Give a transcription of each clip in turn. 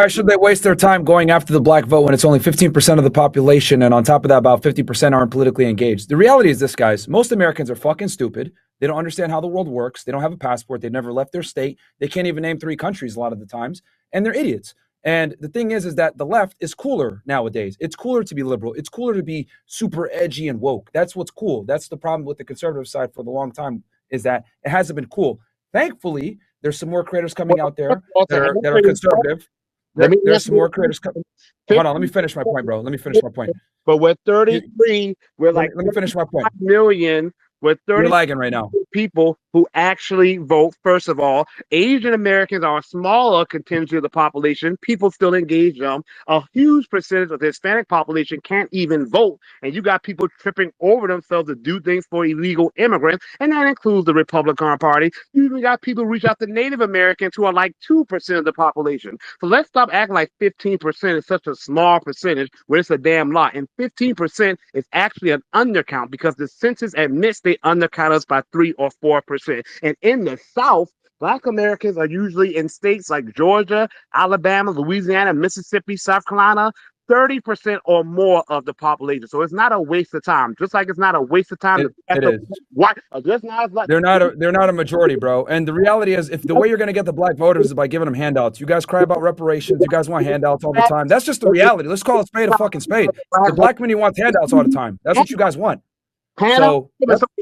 Why should they waste their time going after the black vote when it's only 15% of the population, and on top of that, about 50% aren't politically engaged? The reality is this, guys. Most Americans are fucking stupid. They don't understand how the world works. They don't have a passport. They've never left their state. They can't even name 3 countries a lot of the times, and they're idiots. And the thing is that the left is cooler nowadays. It's cooler to be liberal. It's cooler to be super edgy and woke. That's what's cool. That's the problem with the conservative side for the long time, is that it hasn't been cool. Thankfully, there's some more creators coming out there that are conservative. There's some more creators coming. Hold on, let me finish my point, bro. Let me finish my point. But with 33, we're like, let me finish my point. Million with 30 You're lagging right now. People who actually vote. First of all, Asian Americans are a smaller contingent of the population. People still engage them. A huge percentage of the Hispanic population can't even vote. And you got people tripping over themselves to do things for illegal immigrants. And that includes the Republican Party. You even got people reach out to Native Americans who are like 2% of the population. So let's stop acting like 15% is such a small percentage when it's a damn lot. And 15% is actually an undercount because the census admits they undercount us by 3 or 4%. And in the South, Black Americans are usually in states like Georgia, Alabama, Louisiana, Mississippi, South Carolina, 30% or more of the population. So it's not a waste of time. Just like it's not a waste of time. It is. What? Just not like they're not a majority, bro. And the reality is, if the way you're going to get the black voters is by giving them handouts, you guys cry about reparations. You guys want handouts all the time. That's just the reality. Let's call a spade a fucking spade. The black community wants handouts all the time. That's what you guys want. So,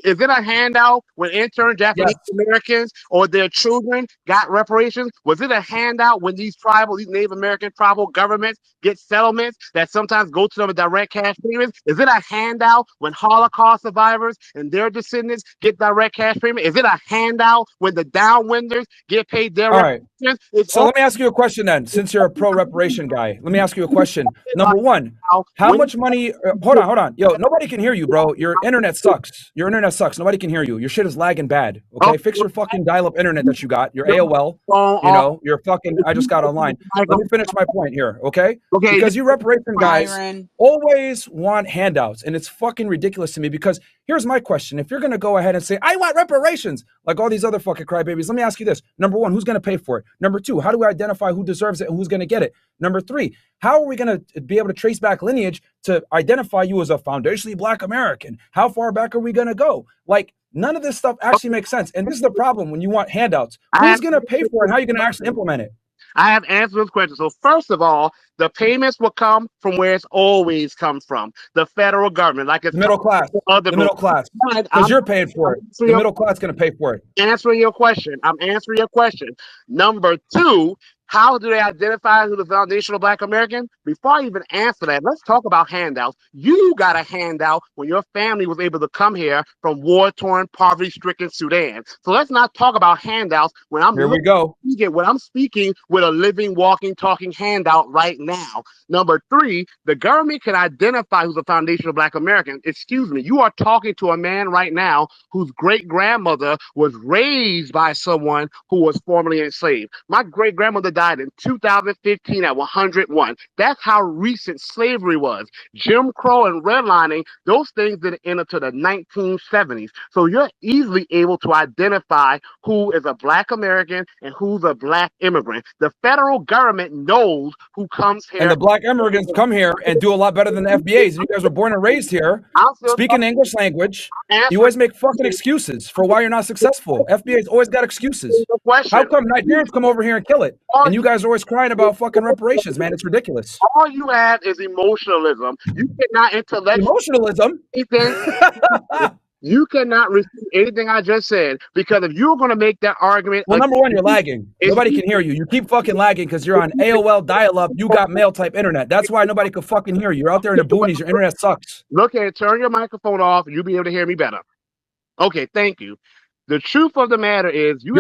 is it a handout when intern Japanese Americans or their children got reparations? Was it a handout when these Native American tribal governments get settlements that sometimes go to them in direct cash payments? Is it a handout when Holocaust survivors and their descendants get direct cash payment? Is it a handout when the downwinders get paid their reparations? So let me ask you a question then, since you're a pro-reparation guy. Let me ask you a question. Number one, how much money... Hold on. Yo, nobody can hear you, bro. Your internet sucks. Your internet sucks. Nobody can hear you. Your shit is lagging bad. Okay? Fix your fucking dial-up internet that you got. Your AOL. You know, your fucking... I just got online. Let me finish my point here, okay? Because you reparation guys always want handouts, and it's fucking ridiculous to me because here's my question. If you're going to go ahead and say, I want reparations, like all these other fucking crybabies, let me ask you this. Number one, who's going to pay for it? Number two, how do we identify who deserves it and who's going to get it? Number three, how are we going to be able to trace back lineage to identify you as a foundationally Black American? How far back are we going to go? Like, none of this stuff actually makes sense. And this is the problem when you want handouts. Who's going to pay for it? How are you going to actually implement it? I have answered those questions. So first of all, the payments will come from where it's always come from, the federal government, like it's the middle class. The middle class, because you're paying for it. The middle class is going to pay for it. Answering your question. I'm answering your question. Number two, how do they identify who the foundational Black American? Before I even answer that, let's talk about handouts. You got a handout when your family was able to come here from war-torn, poverty-stricken Sudan. So let's not talk about handouts when I'm speaking with a living, walking, talking handout right now. Number three, the government can identify who's a foundational Black American. Excuse me, you are talking to a man right now whose great-grandmother was raised by someone who was formerly enslaved. My great-grandmother died in 2015 at 101. That's how recent slavery was. Jim Crow and redlining, those things didn't enter to the 1970s. So you're easily able to identify who is a Black American and who's a Black immigrant. The federal government knows who comes here. And the Black immigrants come here and do a lot better than the FBAs. And you guys were born and raised here, speaking the English language. You always make fucking excuses for why you're not successful. FBA's always got excuses. How come Nigerians come over here and kill it? And you guys are always crying about fucking reparations, man. It's ridiculous. All you have is emotionalism. You cannot emotionalism. You cannot refute anything I just said, because if you're going to make that argument... Well, number one, you're lagging. Nobody can hear you. You keep fucking lagging because you're on AOL dial-up. You got mail-type internet. That's why nobody could fucking hear you. You're out there in the boonies. Your internet sucks. Look at it. Turn your microphone off and you'll be able to hear me better. Okay, thank you. The truth of the matter is you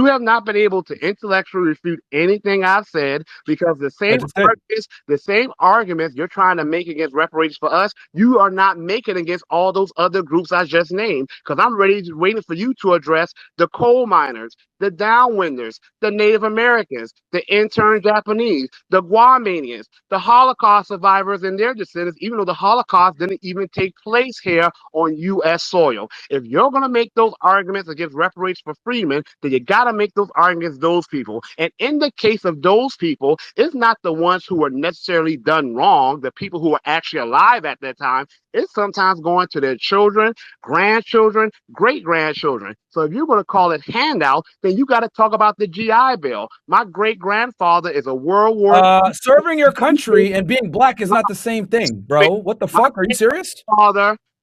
have not been able to intellectually refute anything I've said, because the same arguments you're trying to make against reparations for us, you are not making against all those other groups I just named, because I'm waiting for you to address the coal miners, the downwinders, the Native Americans, the intern Japanese, the Guamanians, the Holocaust survivors and their descendants, even though the Holocaust didn't even take place here on U.S. soil. If you're going to make those arguments against reparations for freemen, then you got to make those arguments those people. And in the case of those people, it's not the ones who were necessarily done wrong, the people who were actually alive at that time. It's sometimes going to their children, grandchildren, great grandchildren. So if you're going to call it handout, then you got to talk about the GI Bill. My great grandfather is a World War. Serving your country and being black is not the same thing, bro. What the fuck? Are you serious?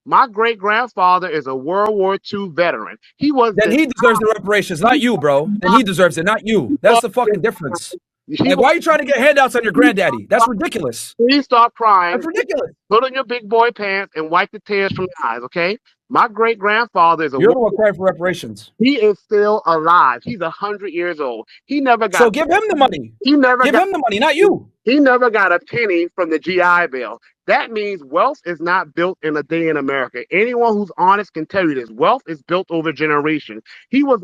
My great grandfather is a World War II veteran. He deserves the reparations, not you, bro. Then he deserves it, not you. That's the fucking difference. Like, why are you trying to get handouts on your granddaddy? That's ridiculous. Please stop crying. That's ridiculous. Put on your big boy pants and wipe the tears from your eyes, okay? My great grandfather is You're the one crying for reparations. He is still alive. He's 100 years old. He never got. So give him the money. Give him the money, not you. He never got a penny from the GI Bill. That means wealth is not built in a day in America. Anyone who's honest can tell you this. Wealth is built over generations. He was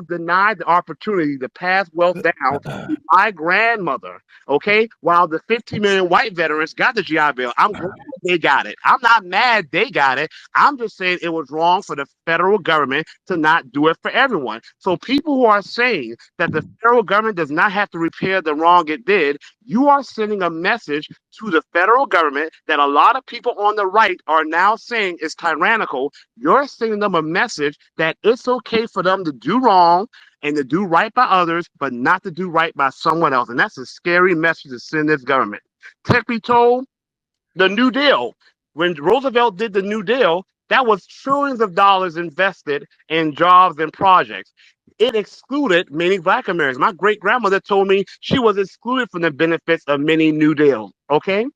denied the opportunity to pass wealth down to my grandmother, okay? While the 15 million white veterans got the GI Bill. I'm glad they got it. I'm not mad they got it. I'm just saying it was wrong for the federal government to not do it for everyone. So people who are saying that the federal government does not have to repair the wrong it did, you are sending a message to the federal government that a lot of people on the right are now saying is tyrannical. You're sending them a message that it's okay for them to do wrong and to do right by others, but not to do right by someone else. And that's a scary message to send this government. Truth be told, the New Deal, when Roosevelt did the New Deal, that was trillions of dollars invested in jobs and projects. It excluded many black Americans. My great grandmother told me she was excluded from the benefits of many New Deals. Okay.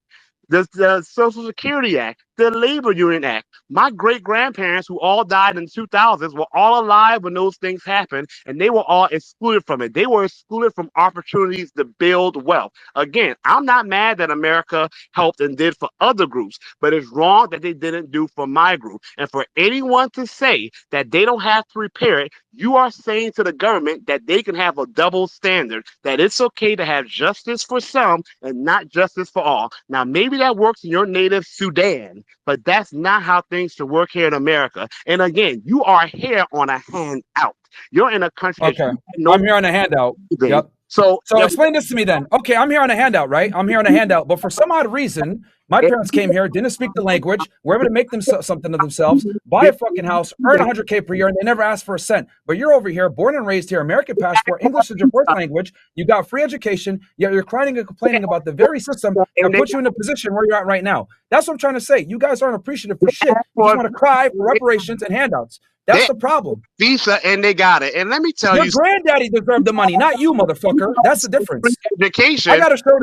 The Social Security Act, the Labor Union Act. My great grandparents, who all died in the 2000s, were all alive when those things happened, and they were all excluded from it. They were excluded from opportunities to build wealth. Again, I'm not mad that America helped and did for other groups, but it's wrong that they didn't do for my group. And for anyone to say that they don't have to repair it, you are saying to the government that they can have a double standard, that it's okay to have justice for some and not justice for all. Now, maybe that works in your native Sudan, but that's not how things should work here in America. And again, you are here on a handout. You're in a country. Okay, I'm here on a handout. Yep. So explain this to me then. Okay, I'm here on a handout, right? I'm here on a handout, but for some odd reason, my parents came here, didn't speak the language, were able to make something of themselves, buy a fucking house, earn $100K per year, and they never asked for a cent. But you're over here, born and raised here, American passport, English is your first language, you got free education, yet you're crying and complaining about the very system that put you in the position where you're at right now. That's what I'm trying to say. You guys aren't appreciative for shit. You just want to cry for reparations and handouts. That's the problem. Visa, and they got it. And let me tell you, your granddaddy deserved the money, not you, motherfucker. That's the difference. Education. I got a show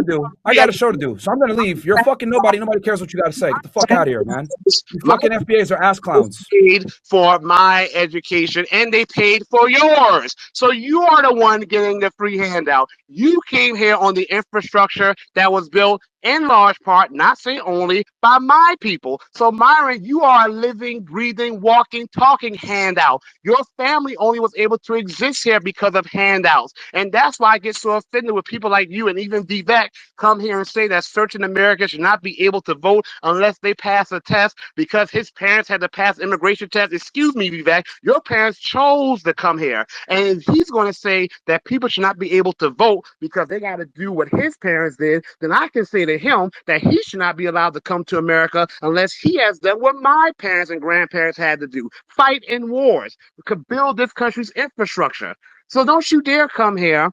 to do. So I'm gonna leave. You're fucking nobody. Nobody cares what you got to say. Get the fuck out of here, man. You fucking FBAs are ass clowns. Paid for my education, and they paid for yours. So you are the one getting the free handout. You came here on the infrastructure that was built in large part, not say only, by my people. So Myron, you are a living, breathing, walking, talking handout. Your family only was able to exist here because of handouts. And that's why I get so offended with people like you and even Vivek come here and say that certain Americans should not be able to vote unless they pass a test because his parents had to pass immigration tests. Excuse me, Vivek, your parents chose to come here. And if he's going to say that people should not be able to vote because they got to do what his parents did, then I can say to him that he should not be allowed to come to America unless he has done what my parents and grandparents had to do, fight in wars, could build this country's infrastructure. So don't you dare come here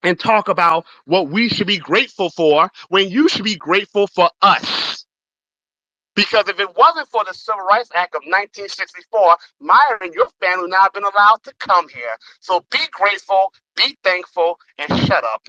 and talk about what we should be grateful for when you should be grateful for us. Because if it wasn't for the Civil Rights Act of 1964, Myron and your family would not have been allowed to come here. So be grateful, be thankful, and shut up.